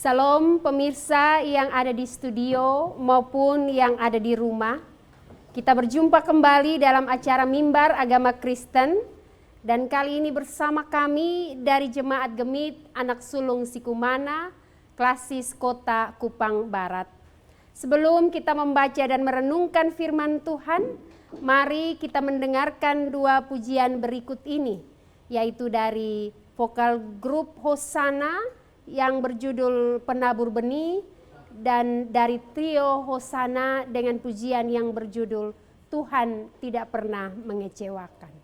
Salam pemirsa yang ada di studio maupun yang ada di rumah. Kita berjumpa kembali dalam acara Mimbar Agama Kristen dan kali ini bersama kami dari Jemaat Gemit Anak Sulung Sikumana, Klasis Kota Kupang Barat. Sebelum kita membaca dan merenungkan firman Tuhan, mari kita mendengarkan dua pujian berikut ini, yaitu dari vokal grup Hosana yang berjudul Penabur Benih dan dari trio Hosana dengan pujian yang berjudul Tuhan Tidak Pernah Mengecewakan.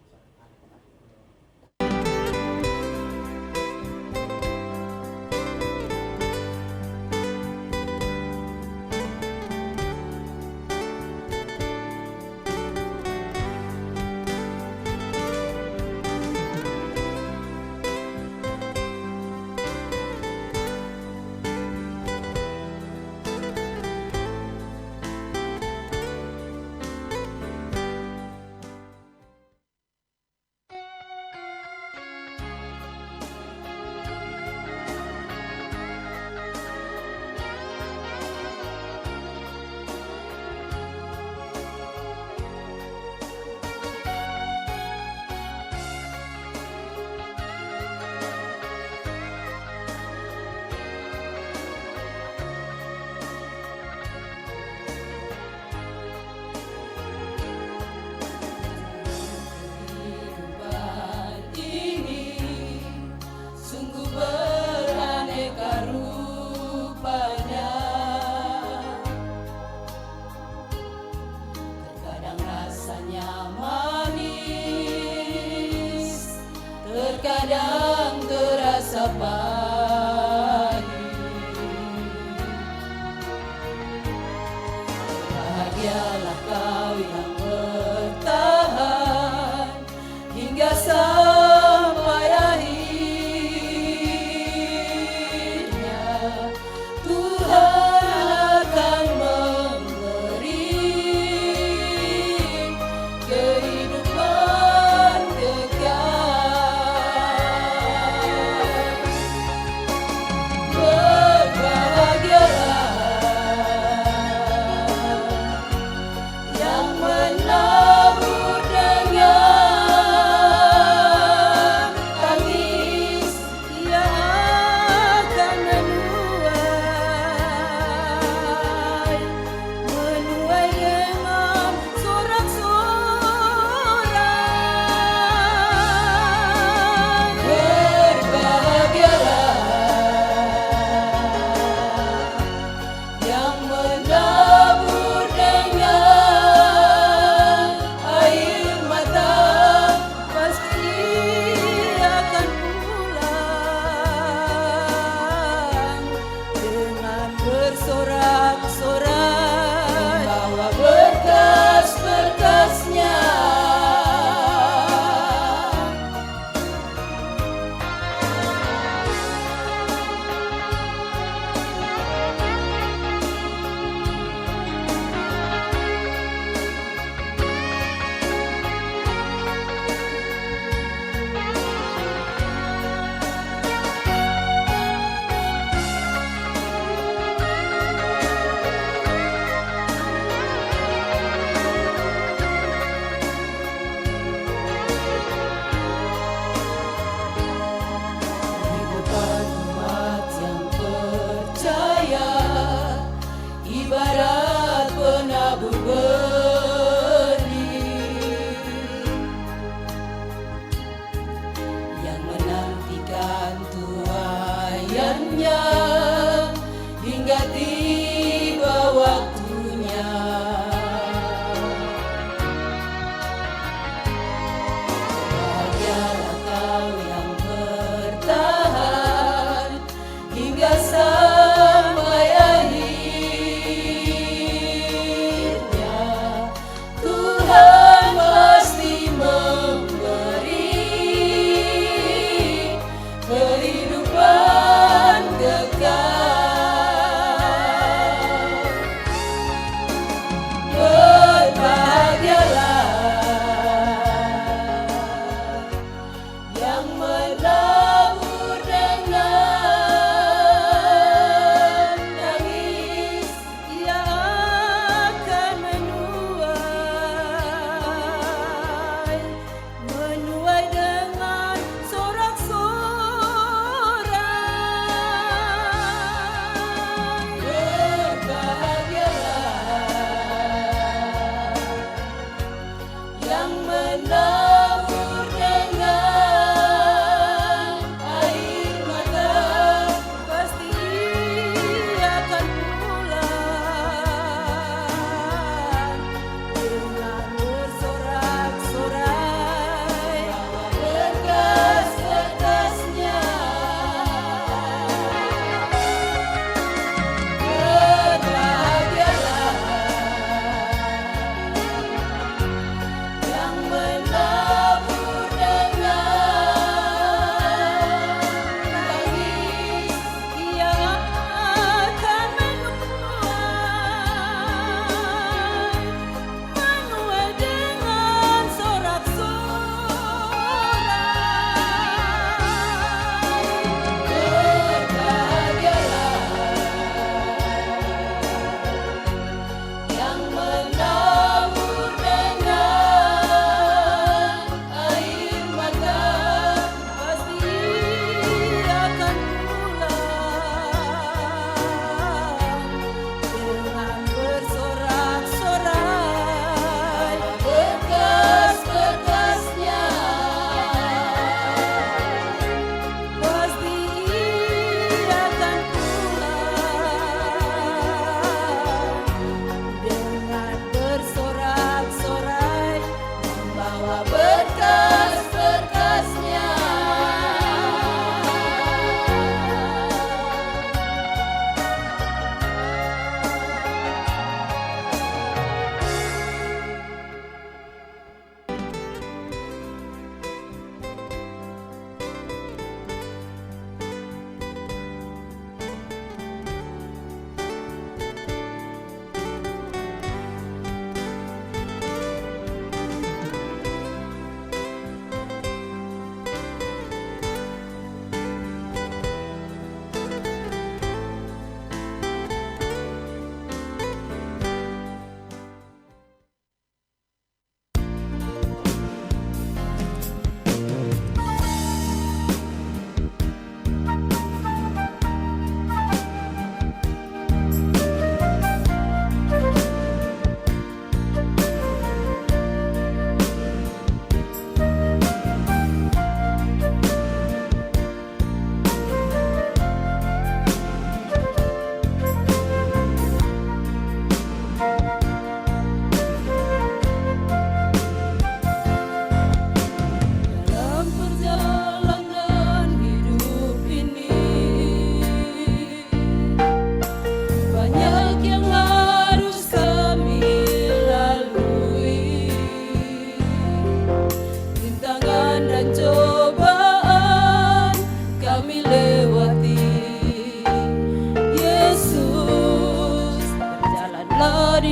Terkadang terasa pahit. Bahagialah kau yang bertahan hingga sampai akhirnya. Tuhan akan memberi kehidupan kekal. Ibarat penabur benih yang menantikan tuaiannya hingga tiba waktunya. Bahagialah kau yang bertahan hingga sampai akhir. Tuhan pasti memberi kehidupan kekal. Berbahagialah yang menabur dengan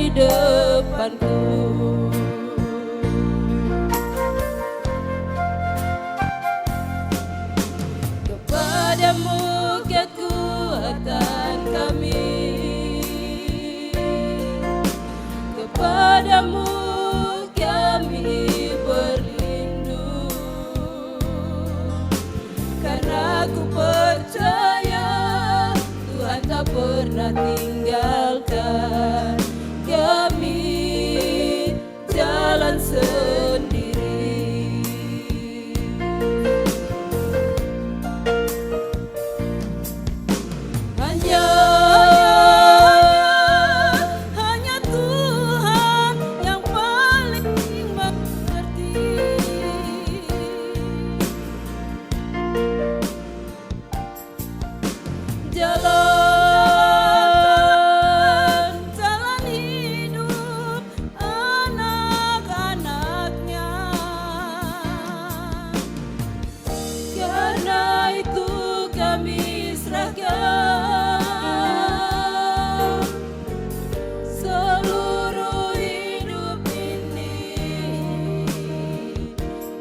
di depanku. Kepadamu kekuatan kami, kepadamu kami berlindung, karena ku percaya Tuhan tak pernah tinggalkan kami jalan sendiri. Hanya Tuhan yang paling mengerti. Jalan hidup anak-anaknya. Karena itu kami serahkan seluruh hidup ini,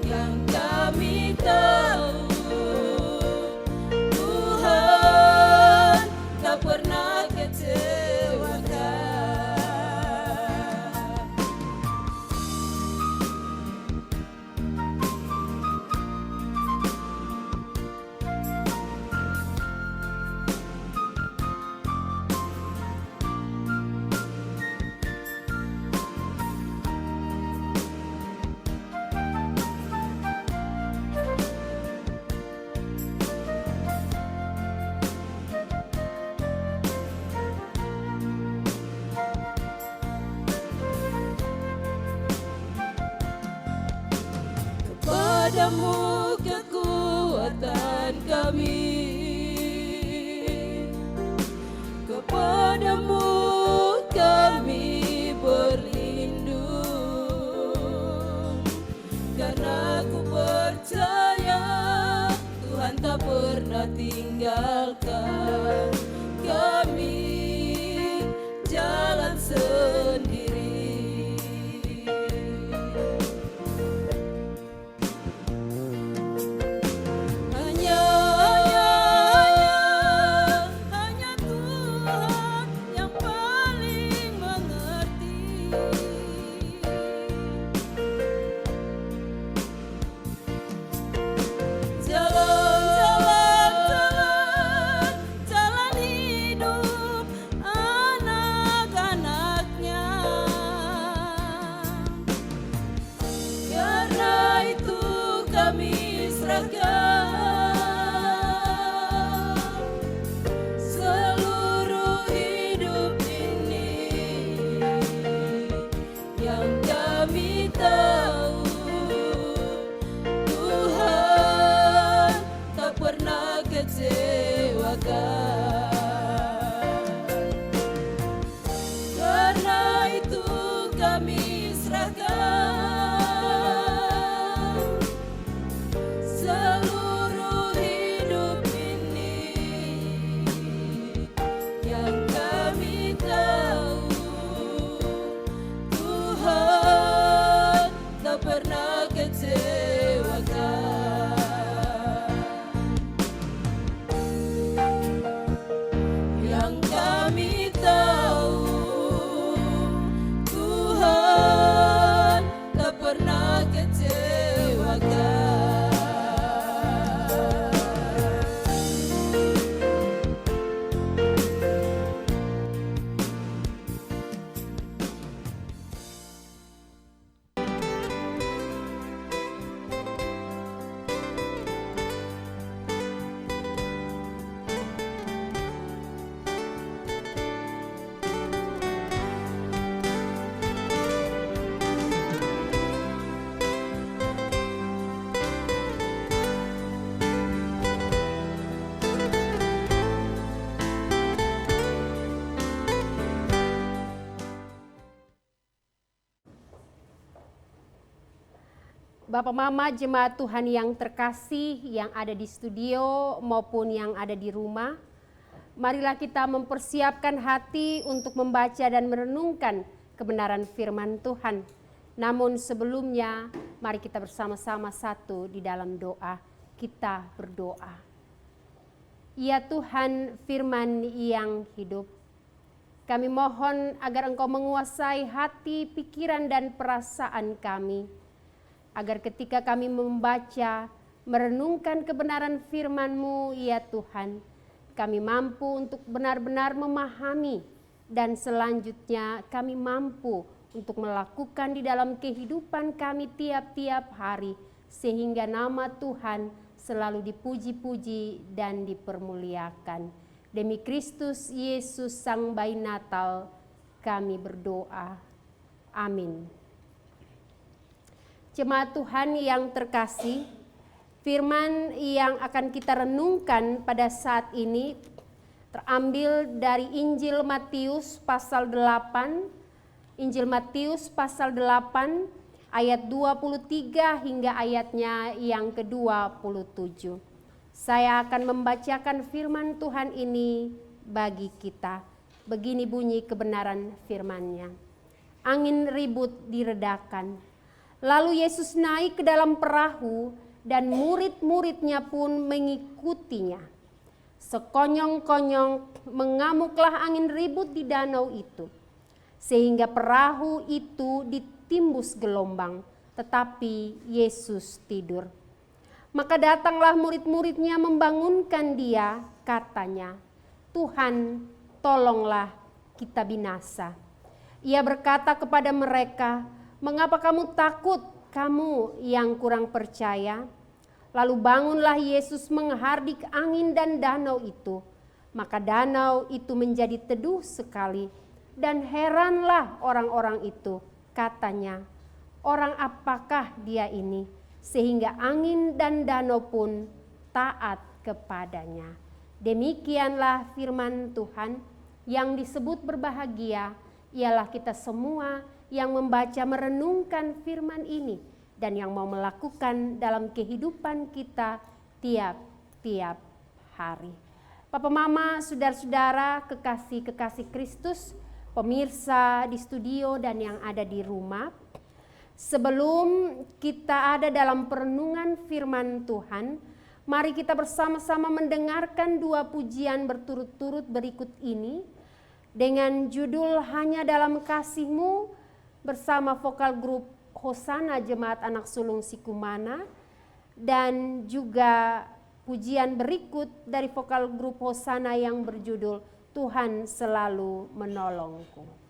yang kami tahu Tuhan tak pernah kecewakan. Kepadamu kekuatan kami, kepadamu kami berlindung, karena ku percaya Tuhan tak pernah tinggalkan kami jalan sendiri. Hanya Tuhan yang paling mengerti. Jalan hidup anak-anaknya. Karena itu kami serahkan seluruh hidup ini, yang kami tahu Tuhan tak pernah kecewakan. Karena itu kami serahkan seluruh hidup ini, yang kami tahu Tuhan tak pernah kecewakan. Yang kami tahu Tuhan tak pernah kecewakan. Bapak Mama jemaat Tuhan yang terkasih yang ada di studio maupun yang ada di rumah, marilah kita mempersiapkan hati untuk membaca dan merenungkan kebenaran firman Tuhan. Namun sebelumnya, mari kita bersama-sama satu di dalam doa. Kita berdoa. Ya Tuhan, firman yang hidup, kami mohon agar Engkau menguasai hati, pikiran, dan perasaan kami. Agar ketika kami membaca, merenungkan kebenaran firman-Mu, ya Tuhan, kami mampu untuk benar-benar memahami dan selanjutnya kami mampu untuk melakukan di dalam kehidupan kami tiap-tiap hari sehingga nama Tuhan selalu dipuji-puji dan dipermuliakan. Demi Kristus Yesus Sang Bayi Natal kami berdoa. Amin. Jemaat Tuhan yang terkasih, firman yang akan kita renungkan pada saat ini terambil dari Injil Matius pasal 8, Injil Matius pasal 8 ayat 23 hingga ayatnya yang ke-27. Saya akan membacakan firman Tuhan ini bagi kita. Begini bunyi kebenaran firman-Nya. Angin ribut diredakan. Lalu Yesus naik ke dalam perahu dan murid-muridnya pun mengikutinya. Sekonyong-konyong mengamuklah angin ribut di danau itu, sehingga perahu itu ditimbus gelombang, tetapi Yesus tidur. Maka datanglah murid-muridnya membangunkan dia, katanya, "Tuhan, tolonglah, kita binasa." Ia berkata kepada mereka, "Mengapa kamu takut, kamu yang kurang percaya?" Lalu bangunlah Yesus menghardik angin dan danau itu. Maka danau itu menjadi teduh sekali. Dan heranlah orang-orang itu. Katanya, "Orang apakah dia ini? Sehingga angin dan danau pun taat kepadanya." Demikianlah firman Tuhan. Yang disebut berbahagia ialah kita semua yang membaca merenungkan firman ini dan yang mau melakukan dalam kehidupan kita tiap-tiap hari. Papa, Mama, saudara-saudara, kekasih-kekasih Kristus, pemirsa di studio dan yang ada di rumah. Sebelum kita ada dalam perenungan firman Tuhan, mari kita bersama-sama mendengarkan dua pujian berturut-turut berikut ini dengan judul Hanya Dalam Kasih-Mu bersama vokal grup Hosana Jemaat Anak Sulung Sikumana, dan juga pujian berikut dari vokal grup Hosana yang berjudul Tuhan Selalu Menolongku.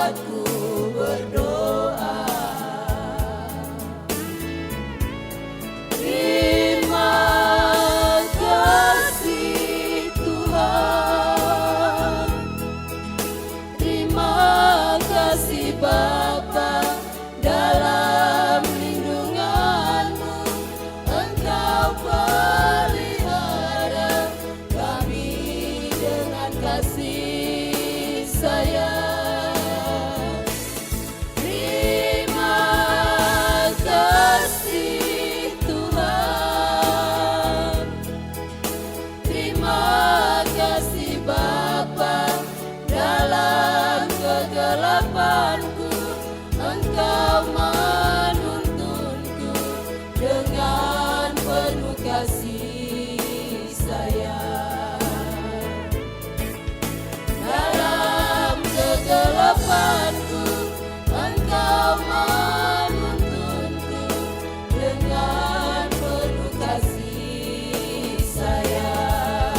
tempatku berdoa. Terima kasih Tuhan, terima kasih Bapa, dalam lindungan-Mu Engkau pelihara kami dengan kasih sayang. Terima kasih Tuhan, terima kasih Bapa, dalam kegelapanku Engkau menuntunku dengan penuh kasih sayang. Dalam kegelapanku Engkau menuntunku dengan penuh kasih sayang.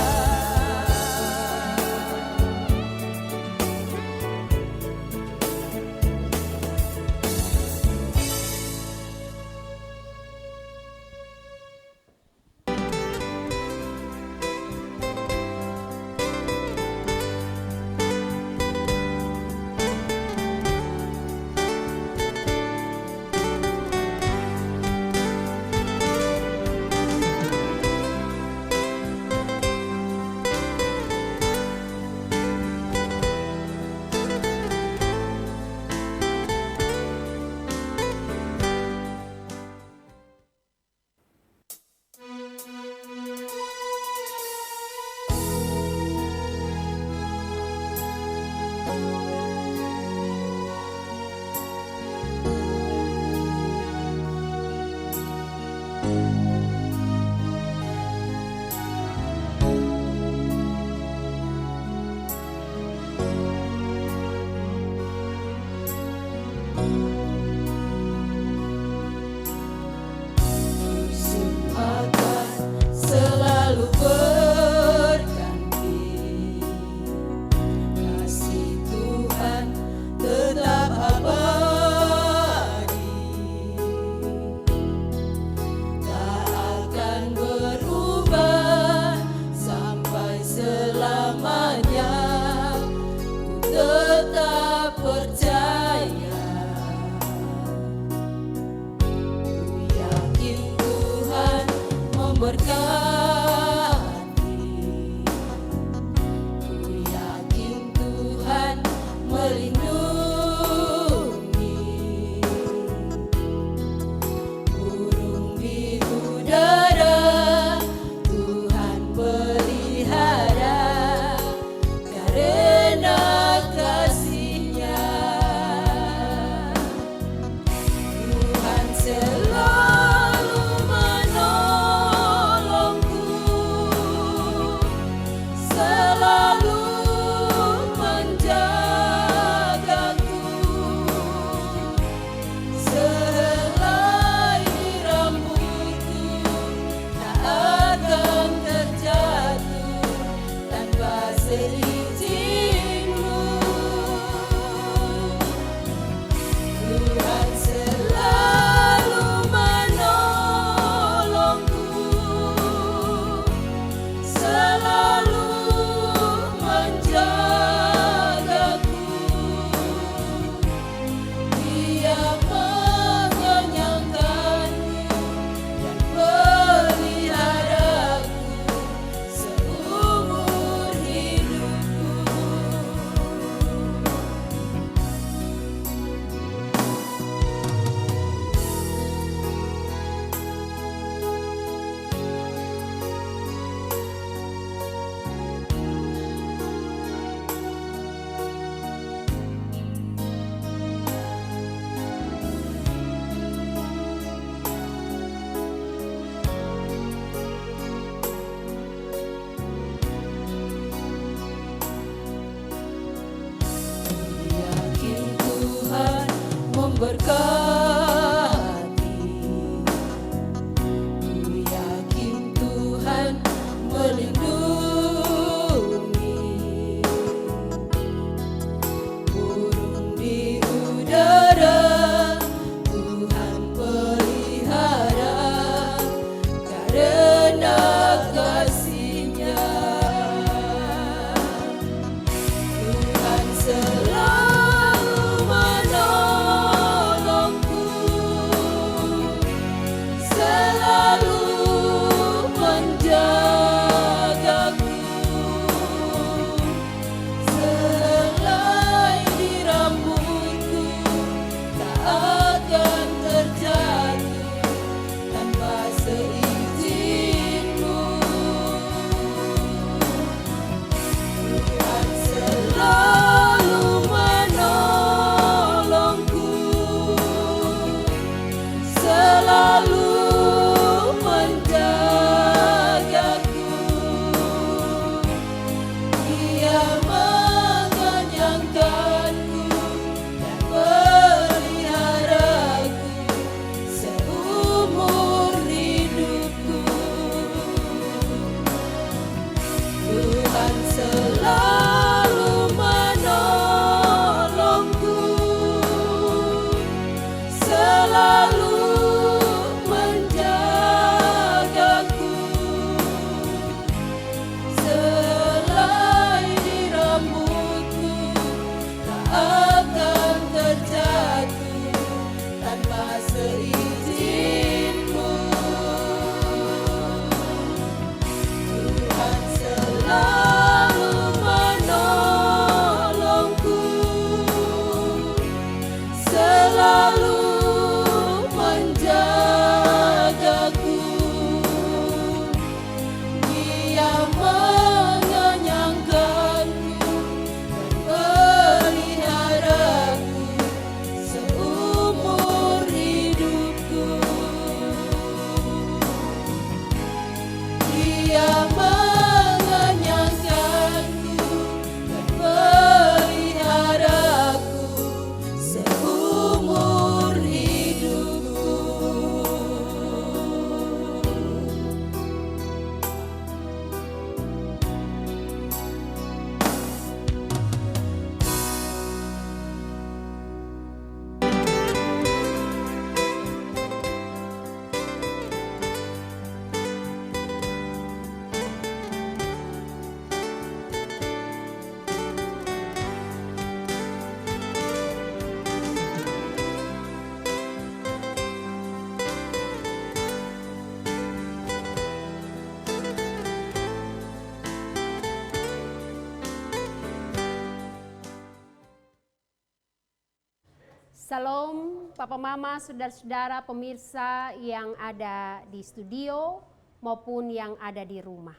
Salam Papa Mama, saudara-saudara pemirsa yang ada di studio maupun yang ada di rumah.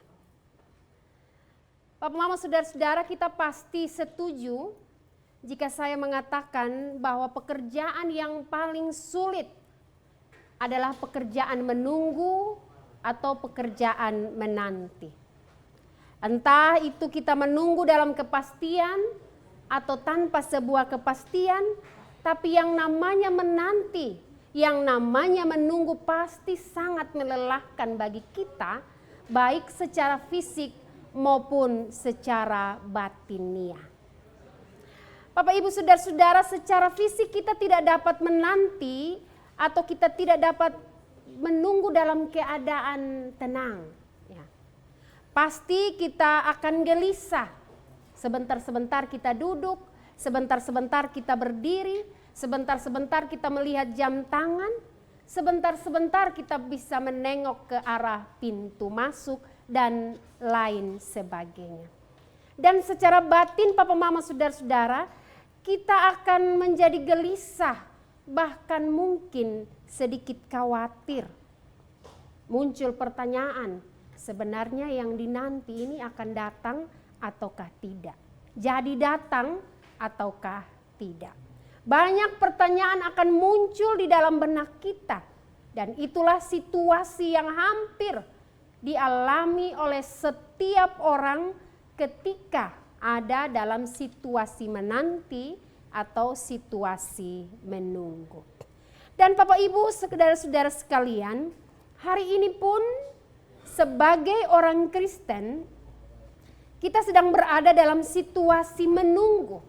Papa Mama, saudara-saudara, kita pasti setuju jika saya mengatakan bahwa pekerjaan yang paling sulit adalah pekerjaan menunggu atau pekerjaan menanti. Entah itu kita menunggu dalam kepastian atau tanpa sebuah kepastian, tapi yang namanya menanti, yang namanya menunggu pasti sangat melelahkan bagi kita, baik secara fisik maupun secara batinia. Bapak Ibu saudara-saudara, secara fisik kita tidak dapat menanti atau kita tidak dapat menunggu dalam keadaan tenang. Ya. Pasti kita akan gelisah. Sebentar-sebentar kita duduk, sebentar-sebentar kita berdiri, sebentar-sebentar kita melihat jam tangan, sebentar-sebentar kita bisa menengok ke arah pintu masuk dan lain sebagainya. Dan secara batin Papa Mama saudara-saudara, kita akan menjadi gelisah, bahkan mungkin sedikit khawatir. Muncul pertanyaan, sebenarnya yang dinanti ini akan datang ataukah tidak? Jadi datang ataukah tidak? Banyak pertanyaan akan muncul di dalam benak kita. Dan itulah situasi yang hampir dialami oleh setiap orang ketika ada dalam situasi menanti atau situasi menunggu. Dan Bapak Ibu saudara-saudara sekalian, hari ini pun sebagai orang Kristen, kita sedang berada dalam situasi menunggu.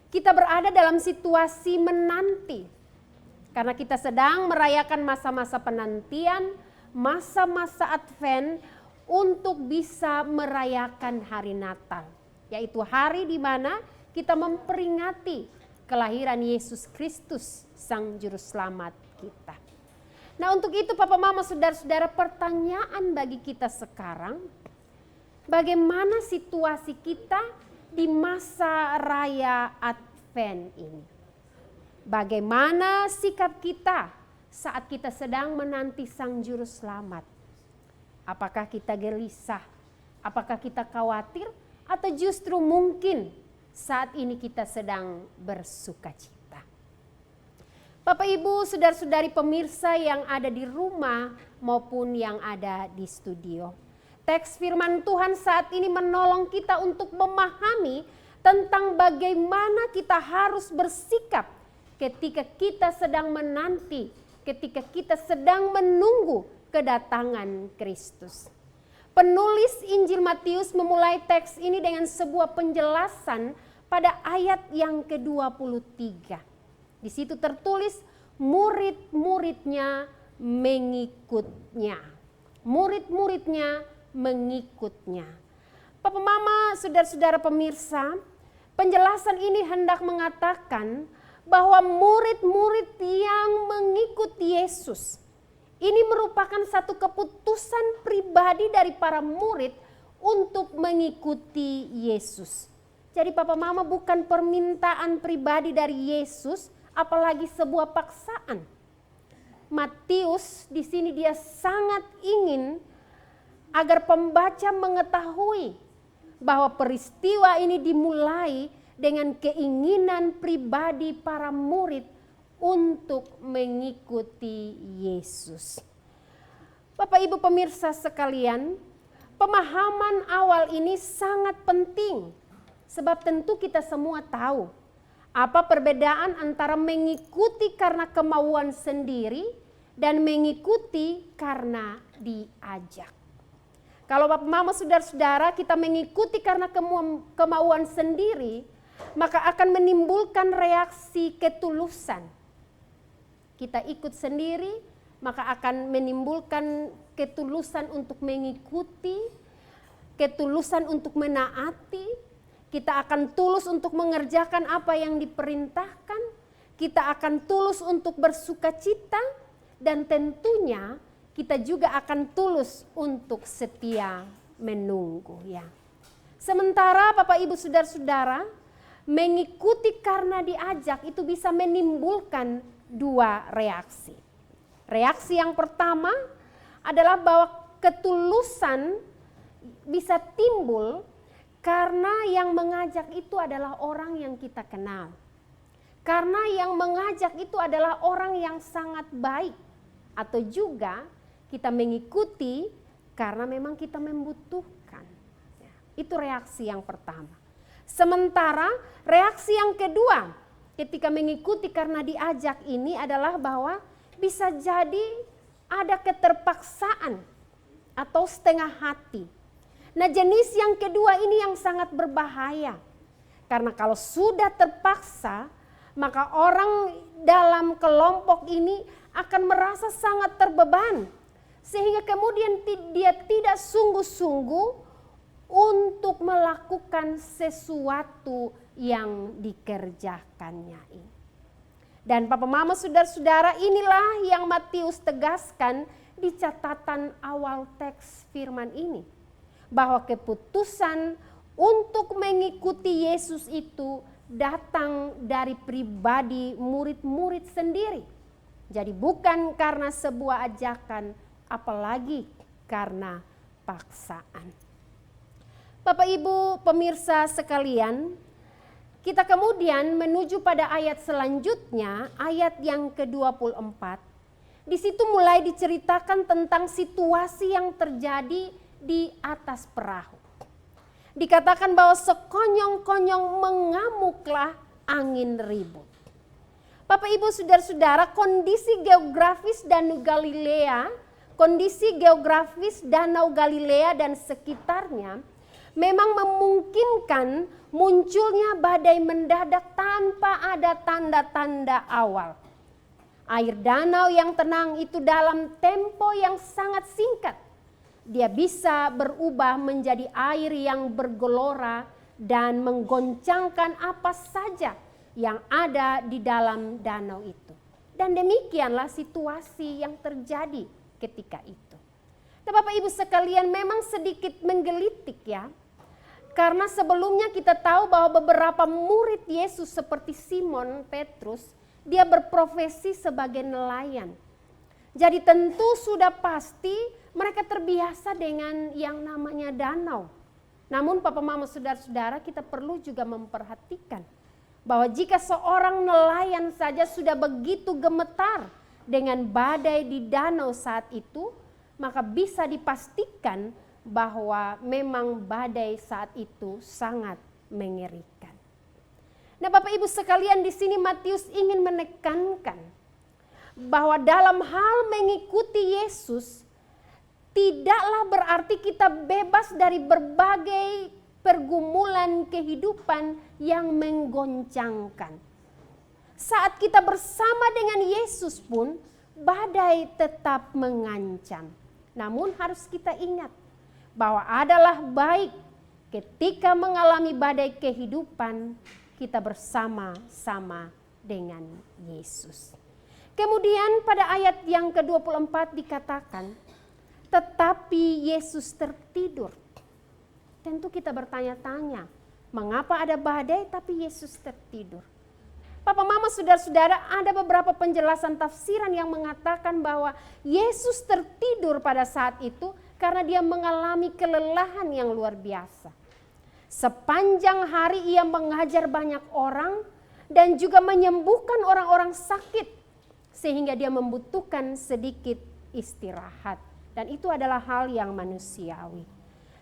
Kita berada dalam situasi menanti. Karena kita sedang merayakan masa-masa penantian, masa-masa Advent untuk bisa merayakan hari Natal. Yaitu hari di mana kita memperingati kelahiran Yesus Kristus, Sang Juru Selamat kita. Nah, untuk itu Papa Mama saudara-saudara, pertanyaan bagi kita sekarang, bagaimana situasi kita di masa raya Advent ini? Bagaimana sikap kita saat kita sedang menanti Sang Juru Selamat? Apakah kita gelisah? Apakah kita khawatir? Atau justru mungkin saat ini kita sedang bersukacita? Bapak Ibu, saudara-saudari pemirsa yang ada di rumah maupun yang ada di studio. Teks firman Tuhan saat ini menolong kita untuk memahami tentang bagaimana kita harus bersikap ketika kita sedang menanti, ketika kita sedang menunggu kedatangan Kristus. Penulis Injil Matius memulai teks ini dengan sebuah penjelasan pada ayat yang ke-23. Di situ tertulis murid-muridnya mengikutnya. Murid-muridnya mengikutnya. Papa Mama, saudara-saudara pemirsa, penjelasan ini hendak mengatakan bahwa murid-murid yang mengikuti Yesus ini merupakan satu keputusan pribadi dari para murid untuk mengikuti Yesus. Jadi Papa Mama, bukan permintaan pribadi dari Yesus, apalagi sebuah paksaan. Matius di sini dia sangat ingin agar pembaca mengetahui bahwa peristiwa ini dimulai dengan keinginan pribadi para murid untuk mengikuti Yesus. Bapak Ibu pemirsa sekalian, pemahaman awal ini sangat penting. Sebab tentu kita semua tahu apa perbedaan antara mengikuti karena kemauan sendiri dan mengikuti karena diajak. Kalau Bapak Mama saudara-saudara kita mengikuti karena kemauan sendiri, maka akan menimbulkan reaksi ketulusan. Kita ikut sendiri, maka akan menimbulkan ketulusan untuk mengikuti, ketulusan untuk menaati. Kita akan tulus untuk mengerjakan apa yang diperintahkan. Kita akan tulus untuk bersukacita, dan tentunya kita juga akan tulus untuk setia menunggu, ya. Sementara Bapak Ibu saudara-saudara, mengikuti karena diajak itu bisa menimbulkan dua reaksi. Reaksi yang pertama adalah bahwa ketulusan bisa timbul karena yang mengajak itu adalah orang yang kita kenal. Karena yang mengajak itu adalah orang yang sangat baik. Atau juga kita mengikuti karena memang kita membutuhkan. Itu reaksi yang pertama. Sementara reaksi yang kedua ketika mengikuti karena diajak ini adalah bahwa bisa jadi ada keterpaksaan atau setengah hati. Nah, jenis yang kedua ini yang sangat berbahaya. Karena kalau sudah terpaksa, maka orang dalam kelompok ini akan merasa sangat terbeban. Sehingga kemudian dia tidak sungguh-sungguh untuk melakukan sesuatu yang dikerjakannya ini. Dan Papa Mama saudara-saudara, inilah yang Matius tegaskan di catatan awal teks firman ini. Bahwa keputusan untuk mengikuti Yesus itu datang dari pribadi murid-murid sendiri. Jadi bukan karena sebuah ajakan, apalagi karena paksaan. Bapak Ibu pemirsa sekalian, kita kemudian menuju pada ayat selanjutnya, ayat yang ke-24. Di situ mulai diceritakan tentang situasi yang terjadi di atas perahu. Dikatakan bahwa sekonyong-konyong mengamuklah angin ribut. Bapak Ibu saudara-saudara, kondisi geografis Danau Galilea, kondisi geografis Danau Galilea dan sekitarnya memang memungkinkan munculnya badai mendadak tanpa ada tanda-tanda awal. Air danau yang tenang itu dalam tempo yang sangat singkat, dia bisa berubah menjadi air yang bergelora dan menggoncangkan apa saja yang ada di dalam danau itu. Dan demikianlah situasi yang terjadi ketika itu. Nah, Bapak Ibu sekalian, memang sedikit menggelitik ya. Karena sebelumnya kita tahu bahwa beberapa murid Yesus seperti Simon Petrus, dia berprofesi sebagai nelayan. Jadi tentu sudah pasti mereka terbiasa dengan yang namanya danau. Namun Papa Mama saudara-saudara, kita perlu juga memperhatikan bahwa jika seorang nelayan saja sudah begitu gemetar dengan badai di danau saat itu, maka bisa dipastikan bahwa memang badai saat itu sangat mengerikan. Nah, Bapak Ibu sekalian, di sini Matius ingin menekankan bahwa dalam hal mengikuti Yesus tidaklah berarti kita bebas dari berbagai pergumulan kehidupan yang menggoncangkan. Saat kita bersama dengan Yesus pun badai tetap mengancam. Namun harus kita ingat bahwa adalah baik ketika mengalami badai kehidupan kita bersama-sama dengan Yesus. Kemudian pada ayat yang ke-24 dikatakan, tetapi Yesus tertidur. Tentu kita bertanya-tanya, mengapa ada badai tapi Yesus tertidur? Papa Mama saudara-saudara, ada beberapa penjelasan tafsiran yang mengatakan bahwa Yesus tertidur pada saat itu karena dia mengalami kelelahan yang luar biasa. Sepanjang hari ia mengajar banyak orang dan juga menyembuhkan orang-orang sakit sehingga dia membutuhkan sedikit istirahat. Dan itu adalah hal yang manusiawi.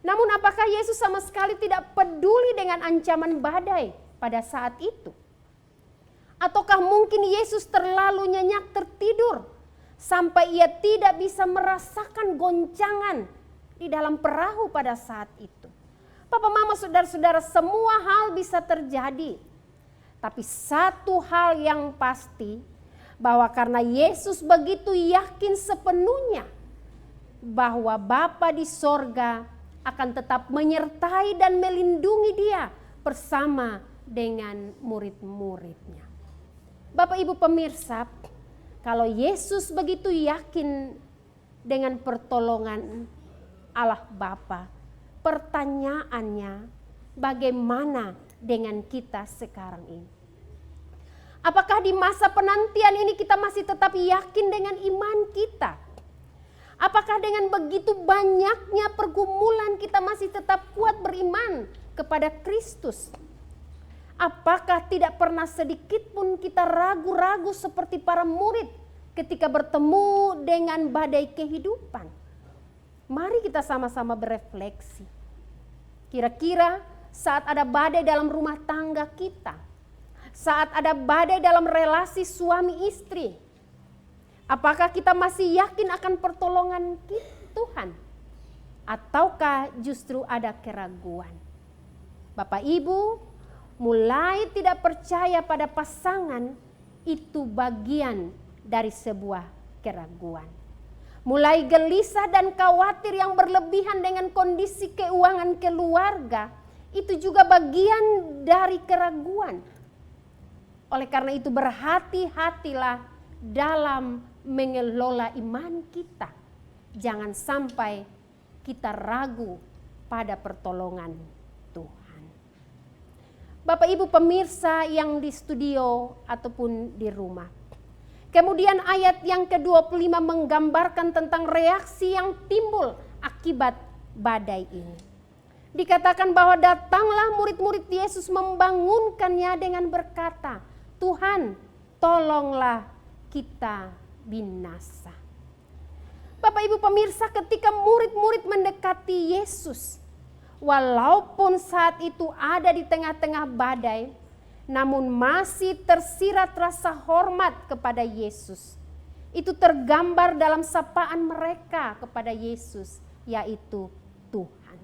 Namun apakah Yesus sama sekali tidak peduli dengan ancaman badai pada saat itu? Ataukah mungkin Yesus terlalu nyenyak tertidur sampai ia tidak bisa merasakan goncangan di dalam perahu pada saat itu? Papa Mama saudara-saudara, semua hal bisa terjadi. Tapi satu hal yang pasti, bahwa karena Yesus begitu yakin sepenuhnya bahwa Bapa di sorga akan tetap menyertai dan melindungi dia bersama dengan murid-muridnya. Bapak Ibu pemirsa, kalau Yesus begitu yakin dengan pertolongan Allah Bapa, pertanyaannya bagaimana dengan kita sekarang ini? Apakah di masa penantian ini kita masih tetap yakin dengan iman kita? Apakah dengan begitu banyaknya pergumulan kita masih tetap kuat beriman kepada Kristus? Apakah tidak pernah sedikit pun kita ragu-ragu seperti para murid ketika bertemu dengan badai kehidupan? Mari kita sama-sama berefleksi. Kira-kira saat ada badai dalam rumah tangga kita, saat ada badai dalam relasi suami istri, apakah kita masih yakin akan pertolongan Tuhan? Ataukah justru ada keraguan? Bapak Ibu, mulai tidak percaya pada pasangan itu bagian dari sebuah keraguan. Mulai gelisah dan khawatir yang berlebihan dengan kondisi keuangan keluarga, itu juga bagian dari keraguan. Oleh karena itu berhati-hatilah dalam mengelola iman kita. Jangan sampai kita ragu pada pertolongan Tuhan. Bapak Ibu pemirsa yang di studio ataupun di rumah. Kemudian ayat yang ke-25 menggambarkan tentang reaksi yang timbul akibat badai ini. Dikatakan bahwa datanglah murid-murid Yesus membangunkannya dengan berkata, Tuhan, tolonglah kita binasa. Bapak Ibu pemirsa, ketika murid-murid mendekati Yesus, walaupun saat itu ada di tengah-tengah badai, namun masih tersirat rasa hormat kepada Yesus. Itu tergambar dalam sapaan mereka kepada Yesus, yaitu Tuhan.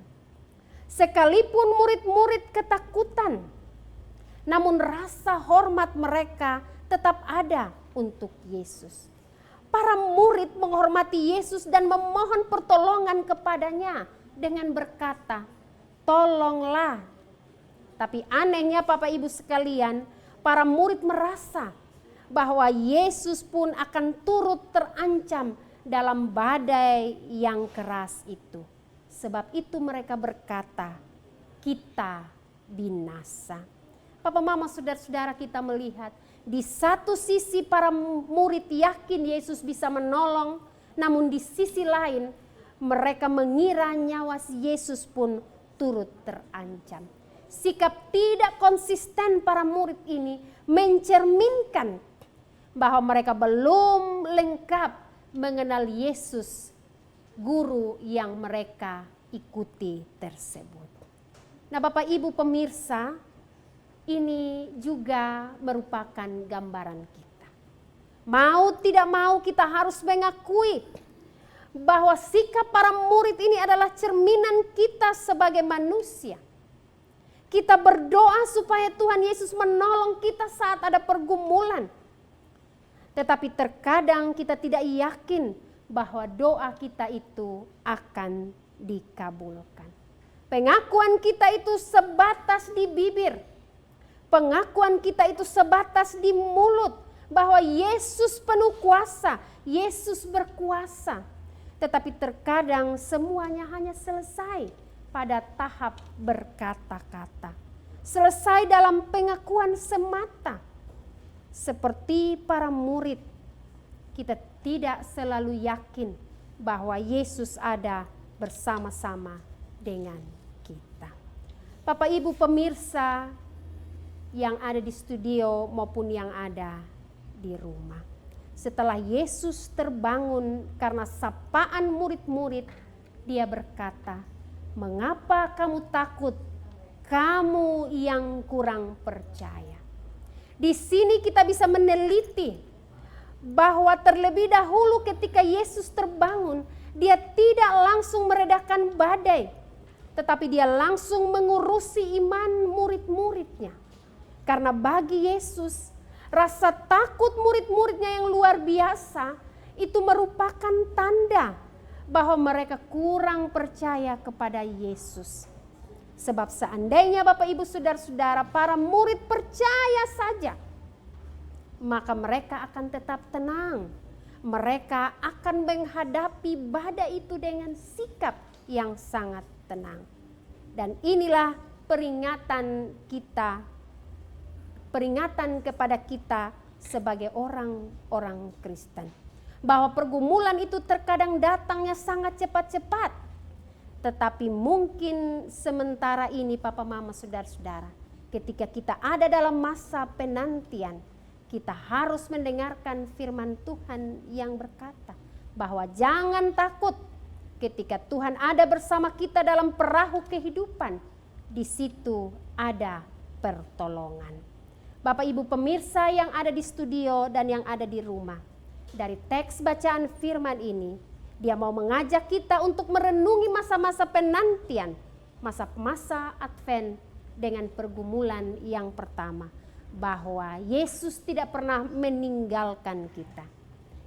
Sekalipun murid-murid ketakutan, namun rasa hormat mereka tetap ada untuk Yesus. Para murid menghormati Yesus dan memohon pertolongan kepadanya dengan berkata, tolonglah. Tapi anehnya Bapak Ibu sekalian, para murid merasa bahwa Yesus pun akan turut terancam dalam badai yang keras itu. Sebab itu mereka berkata, kita binasa. Papa mama saudara-saudara kita melihat, di satu sisi para murid yakin Yesus bisa menolong, namun di sisi lain mereka mengira nyawa Yesus pun turut terancam. Sikap tidak konsisten para murid ini mencerminkan bahwa mereka belum lengkap mengenal Yesus, guru yang mereka ikuti tersebut. Nah Bapak Ibu pemirsa, ini juga merupakan gambaran kita. Mau tidak mau kita harus mengakui bahwa sikap para murid ini adalah cerminan kita sebagai manusia. Kita berdoa supaya Tuhan Yesus menolong kita saat ada pergumulan. Tetapi terkadang kita tidak yakin bahwa doa kita itu akan dikabulkan. Pengakuan kita itu sebatas di bibir. Pengakuan kita itu sebatas di mulut bahwa Yesus penuh kuasa, Yesus berkuasa. Tetapi terkadang semuanya hanya selesai pada tahap berkata-kata. Selesai dalam pengakuan semata. Seperti para murid, kita tidak selalu yakin bahwa Yesus ada bersama-sama dengan kita. Bapak Ibu pemirsa yang ada di studio maupun yang ada di rumah. Setelah Yesus terbangun karena sapaan murid-murid, dia berkata, mengapa kamu takut, kamu yang kurang percaya? Di sini kita bisa meneliti bahwa terlebih dahulu ketika Yesus terbangun, dia tidak langsung meredakan badai, tetapi dia langsung mengurusi iman murid-muridnya. Karena bagi Yesus, rasa takut murid-muridnya yang luar biasa itu merupakan tanda bahwa mereka kurang percaya kepada Yesus. Sebab seandainya Bapak Ibu Saudara-saudara para murid percaya saja, maka mereka akan tetap tenang. Mereka akan menghadapi badai itu dengan sikap yang sangat tenang. Dan inilah peringatan kepada kita sebagai orang-orang Kristen. Bahwa pergumulan itu terkadang datangnya sangat cepat-cepat. Tetapi mungkin sementara ini Papa Mama Saudara-saudara, ketika kita ada dalam masa penantian, kita harus mendengarkan firman Tuhan yang berkata bahwa jangan takut ketika Tuhan ada bersama kita dalam perahu kehidupan. Di situ ada pertolongan. Bapak Ibu pemirsa yang ada di studio dan yang ada di rumah, dari teks bacaan firman ini, dia mau mengajak kita untuk merenungi masa-masa penantian, masa-masa Advent dengan pergumulan yang pertama, bahwa Yesus tidak pernah meninggalkan kita.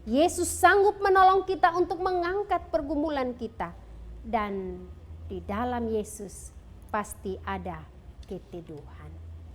Yesus sanggup menolong kita untuk mengangkat pergumulan kita, dan di dalam Yesus pasti ada keteduhan.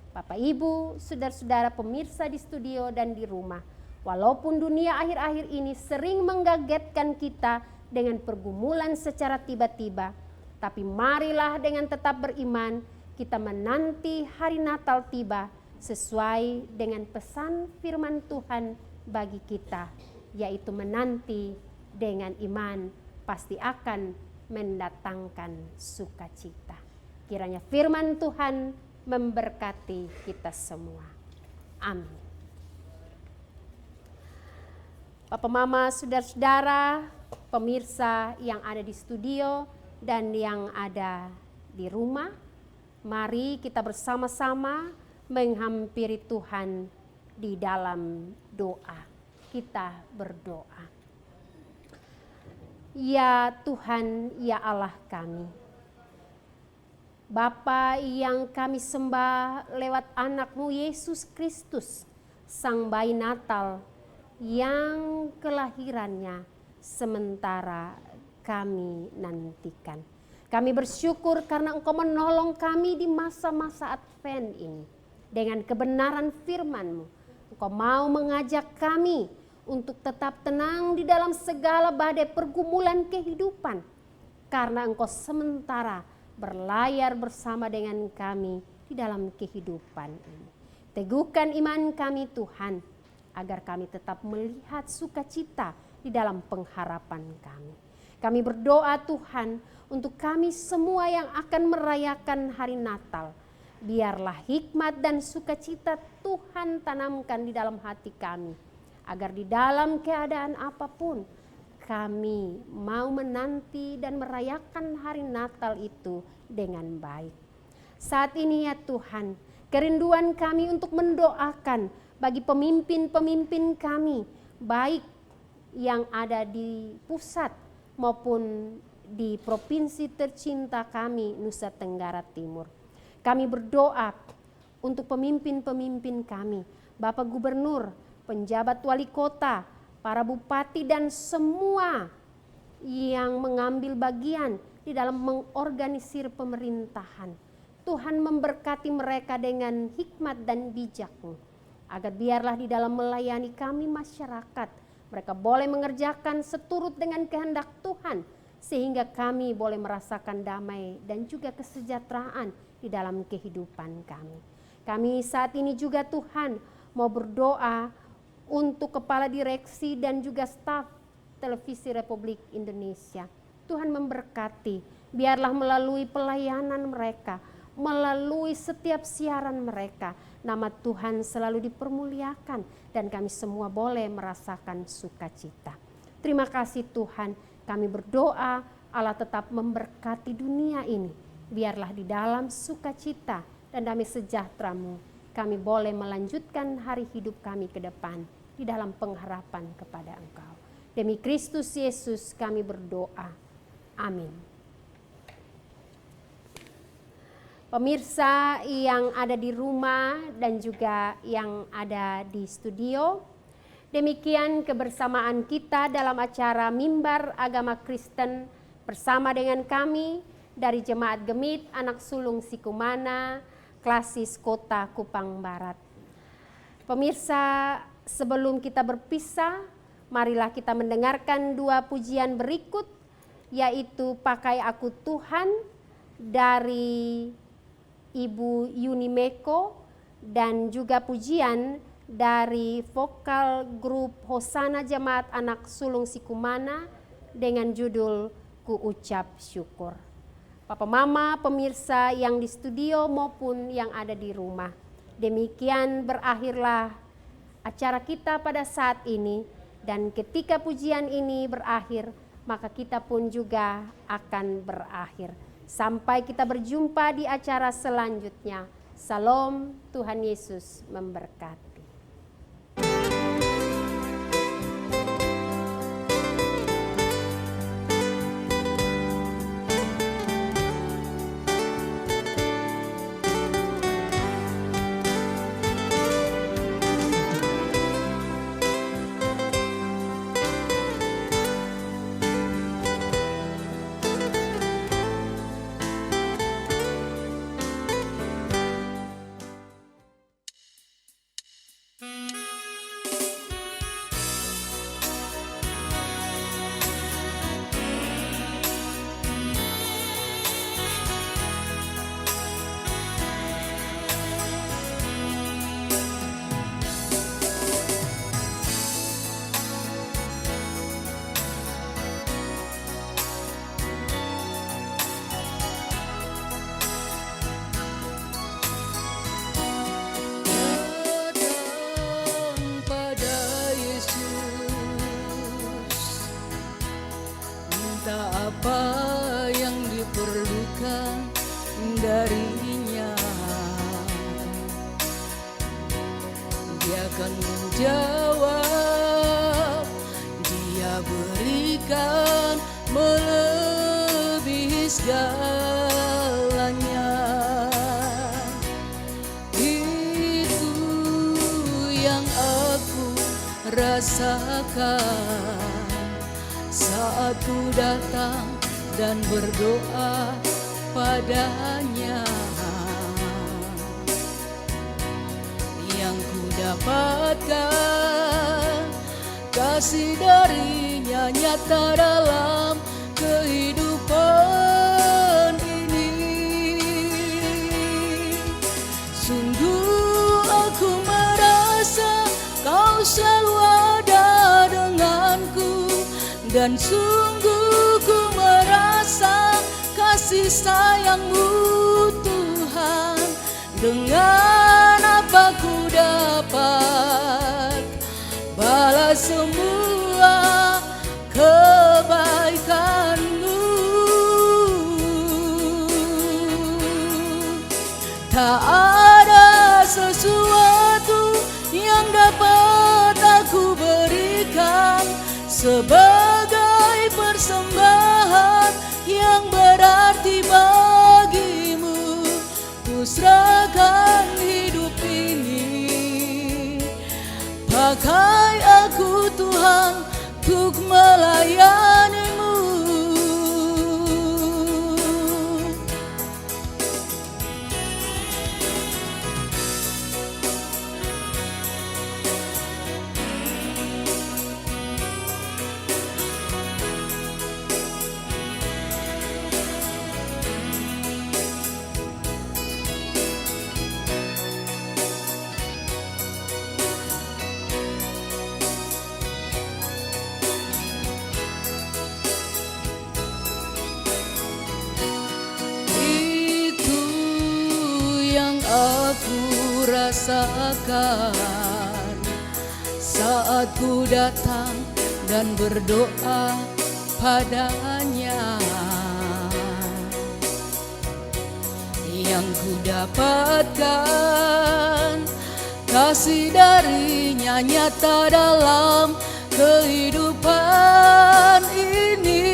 Bapak Ibu, saudara-saudara pemirsa di studio dan di rumah, walaupun dunia akhir-akhir ini sering menggagetkan kita dengan pergumulan secara tiba-tiba, tapi marilah dengan tetap beriman kita menanti hari Natal tiba sesuai dengan pesan firman Tuhan bagi kita, yaitu menanti dengan iman pasti akan mendatangkan sukacita. Kiranya firman Tuhan memberkati kita semua. Amin. Bapak Mama, saudara-saudara, pemirsa yang ada di studio dan yang ada di rumah, mari kita bersama-sama menghampiri Tuhan di dalam doa. Kita berdoa. Ya Tuhan, ya Allah kami, Bapa yang kami sembah lewat anak-Mu Yesus Kristus, Sang Bayi Natal, yang kelahirannya sementara kami nantikan. Kami bersyukur karena Engkau menolong kami di masa-masa Advent ini. Dengan kebenaran firman-Mu, Engkau mau mengajak kami untuk tetap tenang di dalam segala badai pergumulan kehidupan. Karena Engkau sementara berlayar bersama dengan kami di dalam kehidupan ini. Teguhkan iman kami Tuhan, agar kami tetap melihat sukacita di dalam pengharapan kami. Kami berdoa Tuhan untuk kami semua yang akan merayakan hari Natal. Biarlah hikmat dan sukacita Tuhan tanamkan di dalam hati kami, agar di dalam keadaan apapun kami mau menanti dan merayakan hari Natal itu dengan baik. Saat ini ya Tuhan, kerinduan kami untuk mendoakan bagi pemimpin-pemimpin kami, baik yang ada di pusat maupun di provinsi tercinta kami, Nusa Tenggara Timur. Kami berdoa untuk pemimpin-pemimpin kami, Bapak Gubernur, penjabat wali kota, para bupati dan semua yang mengambil bagian di dalam mengorganisir pemerintahan. Tuhan memberkati mereka dengan hikmat dan bijak-Mu, agar biarlah di dalam melayani kami masyarakat, mereka boleh mengerjakan seturut dengan kehendak Tuhan, sehingga kami boleh merasakan damai dan juga kesejahteraan di dalam kehidupan kami. Kami saat ini juga Tuhan mau berdoa untuk kepala direksi dan juga staf Televisi Republik Indonesia. Tuhan memberkati, biarlah melalui pelayanan mereka, melalui setiap siaran mereka, nama Tuhan selalu dipermuliakan dan kami semua boleh merasakan sukacita. Terima kasih Tuhan, kami berdoa Allah tetap memberkati dunia ini. Biarlah di dalam sukacita dan damai sejahtera-Mu kami boleh melanjutkan hari hidup kami ke depan di dalam pengharapan kepada Engkau. Demi Kristus Yesus kami berdoa. Amin. Pemirsa yang ada di rumah dan juga yang ada di studio, demikian kebersamaan kita dalam acara Mimbar Agama Kristen bersama dengan kami dari Jemaat Gemit Anak Sulung Sikumana, Klasis Kota Kupang Barat. Pemirsa, sebelum kita berpisah, marilah kita mendengarkan dua pujian berikut, yaitu Pakai Aku Tuhan dari Ibu Yuni Meko, dan juga pujian dari vokal grup Hosana Jemaat Anak Sulung Sikumana dengan judul Ku Ucap Syukur. Papa Mama, pemirsa yang di studio maupun yang ada di rumah, demikian berakhirlah acara kita pada saat ini, dan ketika pujian ini berakhir, maka kita pun juga akan berakhir. Sampai kita berjumpa di acara selanjutnya. Salam, Tuhan Yesus memberkati. Apa yang diperlukan darinya, Dia akan menjawab, Dia berikan melebihi segalanya. Itu yang aku rasakan saat ku datang dan berdoa padanya. Yang ku dapatkan kasih darinya nyata dalam kehidupan ini. Sungguh aku merasa Kau selalu ada denganku, dan sungguh ku merasa kasih sayang-Mu Tuhan. Dengan apa ku dapat balas semua kebaikan-Mu. Tak ada sesuatu yang dapat aku berikan sebagai persembahan yang berarti bagimu. Ku serahkan hidup ini, pakai aku Tuhan untuk melayani-Mu. Rasakan saat ku datang dan berdoa padanya. Yang ku dapatkan kasih darinya nyata dalam kehidupan ini.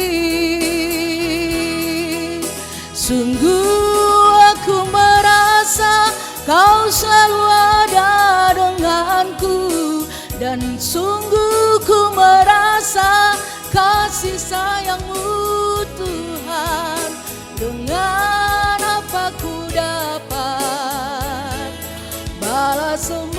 Sungguh aku merasa Kau selalu ada denganku, dan sungguh ku merasa kasih sayang-Mu Tuhan. Dengan apa ku dapat balas semua